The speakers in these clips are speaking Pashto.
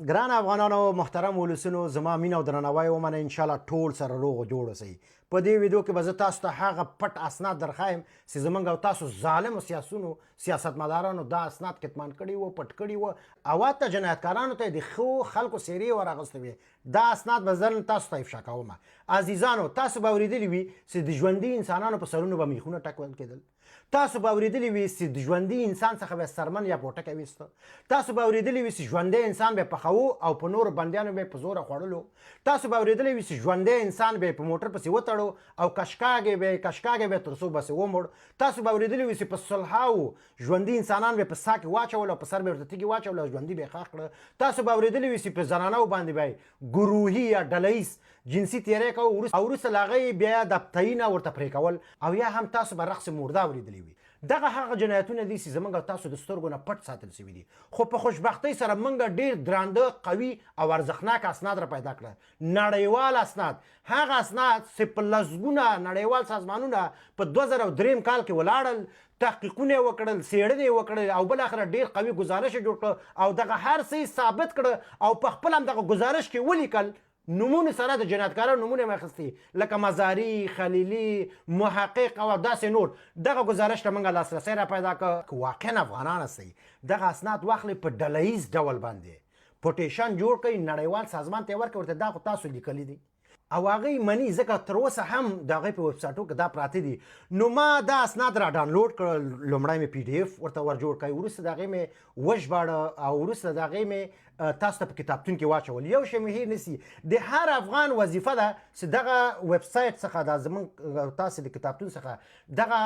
ګران افغانانو محترم ولسونو زما مینه او درناوی ومنه ان شاء الله ټول سره روغ جوړ اوسئ په دې ویډیو کې به زه تاسو ته هغه پټ اسناد درښایم چې زموږ او تاسو ظالمو سیاستمدارانو دا اسناد کتمان کړي وو پټ کړي وو او حتی جنایتکارانو ته د ښو خلکو څیرې ورغوستې وې دا اسناد به زه تاسو ته افشا کوم عزیزانو تاسو به اورېدلي وي چې د ژوندي انسانانو په سرونو به میخونه ټکول کېدل تاسو به اورېدلي وي چې د ژوندي انسان څخه به سرمن یا پوټکی ویسته تاسو به اورېدلي وي چې ژوندی انسان به پخوو او په نورو بندیانو به په زوره خوړلو تاسو به اورېدلي وي چې ژوندی انسان به په موټر پسې وتړو او کشکاږې به تر څو بسې ومړ تاسو به اورېدلي وي چې په صلحاو ژوندي انسانان به په سا کې واچول او په سر به ورته تیږې واچول او ژوندي به یې ښخ کړه تاسو به اورېدلي وي چې په زنانو باندې به ګروهي یا ډله جنسي تیری کوو او وروسته له هغې بیا د پتیونه ورته پرې کول او یا هم تاسو به رقص مرده اورېدلي وي دغه هغه جنایتونه دي چې زموږ او تاسو د سترګو نه پټ ساتل شوي دي خو په خوشبختۍ سره موږ ډېر درانده قوي او ارزښتناک اسناد را پیدا کړه نړیوال اسناد هغه اسناد چې په لسګونه نړیوال سازمانونه په 2003 کال کې ولاړل تحقیقونه وکړل څېړنې وکړل او بالاخره ډېر قوي ګزارش جوړ کړ او دغه هر څه ثابت کړه او په خپل هم دغه ګزارش کې ولیکل نمونه سره د جنایتکارانو نمونه مې اخیستې لکه مزاري خلیلي محقق او داسې نور دغه ګزارش ته موږ لاسرسی را پیدا کړ که واقعا افغانان هستئ دغه اسناد واخلئ په ډله ییز ډول باندې پوټیشن جوړ کړئ نړیوال سازمان ته یې ورکړئ ورته دا خو تاسو لیکلي دي او هغوی مني ځکه تر اوسه هم د هغوی په ویبسایټو کې دا پراته دي نو ما دا اسناد را ډاونلوډ کړل لومړی مې پی ډي اف ورته ور جوړ کړی وروسته د هغې مې وژباړه او وروسته د هغې مې تاسو ته په کتابتون کې واچول یو شی مې هیر نیسي د هر افغان وظیفه ده چې دغه ویبسایټ څخه دا زموږ تاسو د کتابتون څخه دغه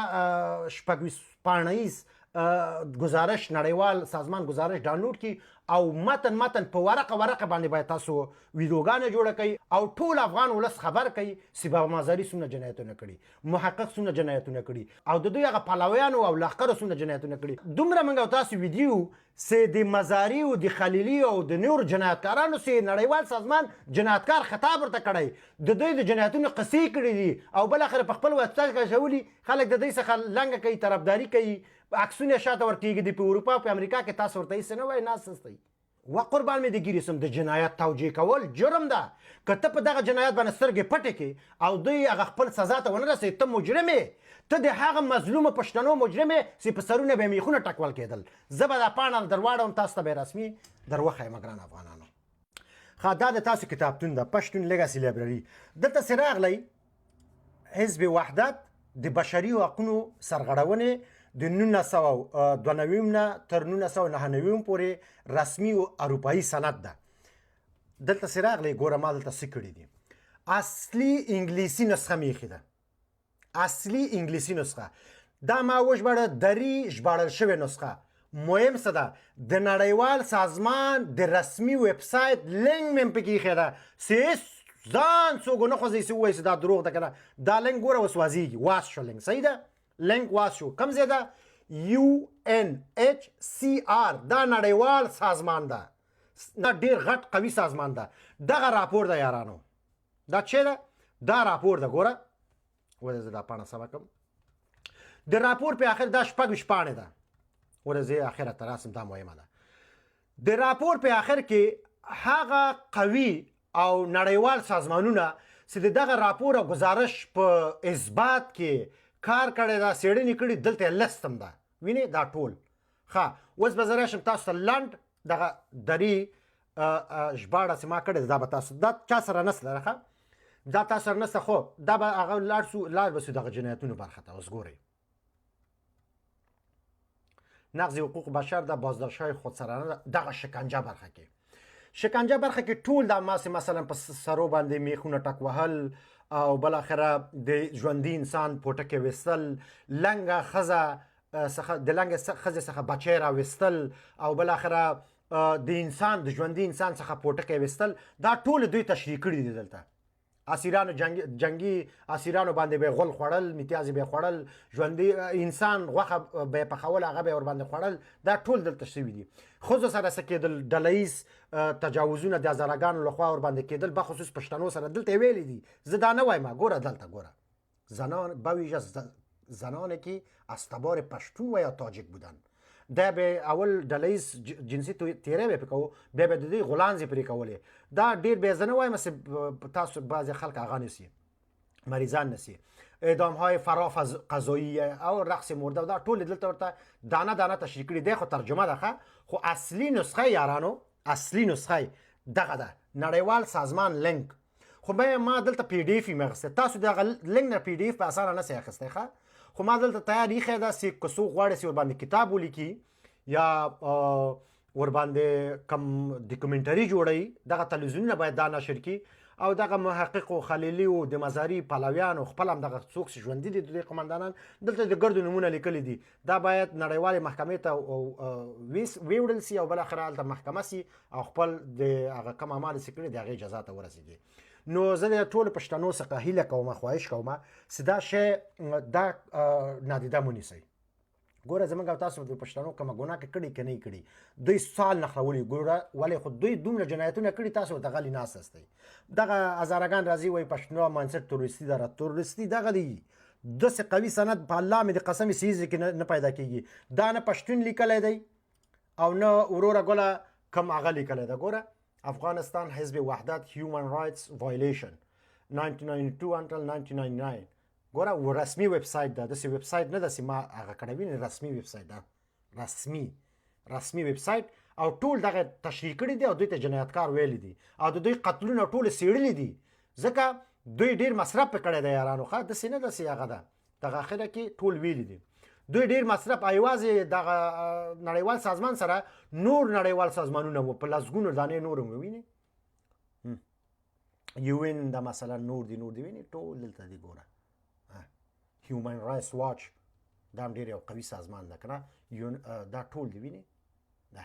شپږ پاڼیز گزارش نړیوال سازمان گزارش ډاونلوډ کی او متن په ورقه باندې باید تاسو ویډیوګانې جوړه کړئ او ټول افغان ولس خبر کړئ چې بابا مازري څومره جنایتونه کړي محقق څومره جنایتونه کړي او د دوی هغه پلویانو او لښکرو څومره جنایتونه کړي دومره موږ او تاسو ویډیو چې د مزاري او د خلیلي او د نور جنایتکارانو چې نړیوال سازمان جنایتکار خطاب ورته کړی د دوی د جنایتونو قصې کړي دي او بالاخره په خپل ویبسایټ کې اچولي خلک د دوی څخه لنګه کوي طرفداري کوي عکسونه شاته ورکېږي د په اروپا په امریکا کې تاسو ورته هېڅ نه وایي ناست هستئ و قربان مې د ګیرې سم د جنایت توجیه کول جرم ده که ته په دغه جنایت باندې سترګې پټې کړې او دوی هغه خپل سزا ته ونه رسوي ته مجرم یې ته د هغه مظلومو پښتنو مجرم یې چې په سرونه به یې میخونه ټکول کېدل زه به دا پاڼه در واړوم تاسو ته به یې رسمي در وښیم ګران افغانانو ښه دا د تاسو کتابتون ده پښتون لیګاسي لایبرري دلته چې راغلی حزب وحدت د بشري حقونو سرغړونې د 1992 نه تر 1999 پورې رسمي او اروپایي سند ده دلته چې راغلی ګوره ما دلته څه کړي دي اصلي انګلیسي نسخه مې ایښې ده اصلي انګلیسي نسخه دا ما وژباړه دري ژباړل شوې نسخه مهم څه ده د نړیوال سازمان د رسمي ویبسایټ لینک مې پکې ایښی ده چې ځان څوک ونه خوځوي چې ووایي چې دا دروغ ده که نه دا لینک ګوره اوس واضحېږي واس شو لینک صحیح ده لینک واس شو کوم ځای ده UNHCR دا نړیوال سازمان ده دا ډېر غټ قوي سازمان ده دغه راپور ده یارانو دا چې ده دا راپور ده ګوره ولې زه دا پاڼه سمه کړم د راپور په آخر دا شپږ پاڼې ده ولې زه آخره ته راسم دا مهمه ده د راپور په آخر کې هغه قوي او نړیوال سازمانونه چې دغه راپور او گزارش په اثبات کې کار کړی دا څېړنې کړي دلته یې لست هم ده وینې دا ټول ښه اوس به زه راشم تاسو ته لنډ دغه دري ژباړه چې ما کړې ده دا به تاسو دا چا سره نسته ښه دا تاسو سره نسته خو دا به هغه لاړ به سو دغه جنایتونو برخه ته اوس ګورئ نقض حقوق بشر د بازداشت‌های خودسرانه دغه شکنجه برخه کې شکنجه برخه کې ټول دا مثلا په سرو باندې میخونه ټک وهل او بالاخره د ژوندي انسان پوټکې ویستل لنګه ښځه څخه د لنګه ښځې څخه بچی راویستل او بالاخره د انسان د ژوندي انسان څخه پوټکې ویستل دا ټول دوی تشریح کړي دي دلته اسیرانو جنگي اسیرانو باندې به غول خوړل میتیازي به خوړل ژوندي انسان غوښه به پخول هغه به ور باندې خوړل دا ټول دلته شوي دي ښځو سره څه کېدل ډله ییز تجاوزونه د هزارهګانو لخوا ور باندې کېدل بخصوص پښتنو سره دلته ویلي دي زه دا نه وایم ګوره دلته ګوره زنان بویژه زنانی که از تبار پشتو و یا تاجیک بودند دا به اول ډلیز جنسي تیری به پې کوو بیا به د دوی غولانځې پرې کولې دا ډېر بیا زه نه وایم چې تاسو بعضې خلک هغه نیسي مریضان نیسي اعدام‌های فرافضایی او رقص مرده دا ټول دلته ورته دانه دانه تشریح کړي دی خو ترجمه ده خو اصلي نسخه یارانو اصلي نسخه دغه ده نړیوال سازمان لینک خو ما دلته پی ډی اف یې مې اخیستی تاسو دغه لینک نه پی ډی اف په اسانه نه سئ اخیستی خو ما دلته تیار ایښی ده چې که څوک غواړي چې ورباندې کتاب ولیکي یا ورباندې کم ډاکومنټري جوړوي دغه تلویزیونونه باید دا نشر کړي او دغه محقق و خلیلي و د مزاري پلویانو خپل هم دغه څوک چې ژوندي دي د دوی قمندانان دلته د ګردو نومونه لیکلي دي دا باید نړیوالې محکمې ته ویوړل سي او بالاخره هلته محکمه سي او خپل د هغه کم اعمال چې کړي د هغې جزا ته ورسېږي نو زه د ټولو پښتنو څخه هیله کوم خواهش کوم چې دا شی دا نادیده مونیسئ ګوره زموږ او تاسو د پښتنو کومه ګناه کړې که نه یې کړي دوی سال نښلولي ګوره ولې خو دوی دومره جنایتونه کړي تاسو ورته غلي ناست یاستئ دغه هزارهګان راځي وایي پښتنو منصب تروریستي ده تروریستي دغه دی داسې قوي سند په الله مې د قسم سیز کې نه پیدا کېږي دا نه پښتون لیکلی دی او نه وروره ګله کم هغه لیکلی ده ګوره افغانستان حزب وحدت human rights violation 1992 until 1999 ګوره رسمي ویب سایټ ده داسې ویب سایټ نه ده چې ما هغه کړی وي رسمي ویب سایټ ده رسمي ویب سایټ او ټول دغه تشریح کړي دي او دوی ته جنایتکار ویلي دي او د دوی قتلونه ټول څېړلي دي ځکه دوی ډېر مصرف پې کړی دی یارانو ښه داسې نه ده چې هغه ده دغه اخره کې ټول ویلي دي دوی ډېر مصرف یوازې دغه نړیوال سازمان سره نور نړیوال سازمانونه مو په لسګونو دانې نور هم وویني UN دا مثلا نور دي ویني ټول دلته دي ګوره هیومن رایټس واچ دا هم ډېر یو قوي سازمان ده که نه دا ټول دي ویني دا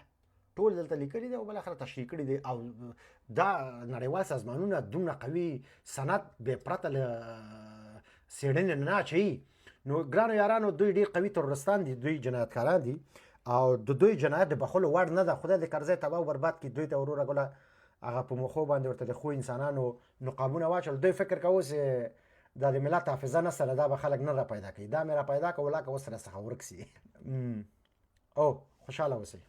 ټول دلته لیکلي دي او بالاخره تشریح کړي دي او دا نړیوال سازمانونه دومره قوي سند بې پرته له څېړنې نه اچوي نو ګرانو یارانو دوی ډېر قوي ترورستان دي دوی جنایتکاران دي او د دوی جنایت د بخښلو وړ نه ده خدای دې کرزی تباه و برباد کړي دوی ته وروره ګله هغه په مخو باندې ورته د ښو انسانانو نقابونه واچول دوی فکر کوو چې دا د ملت حافظه نه سره دا به خلک نه را پیدا کوي دا مې را پیدا کوله که اوس را څخه ورک سي او خوشحاله اوسئ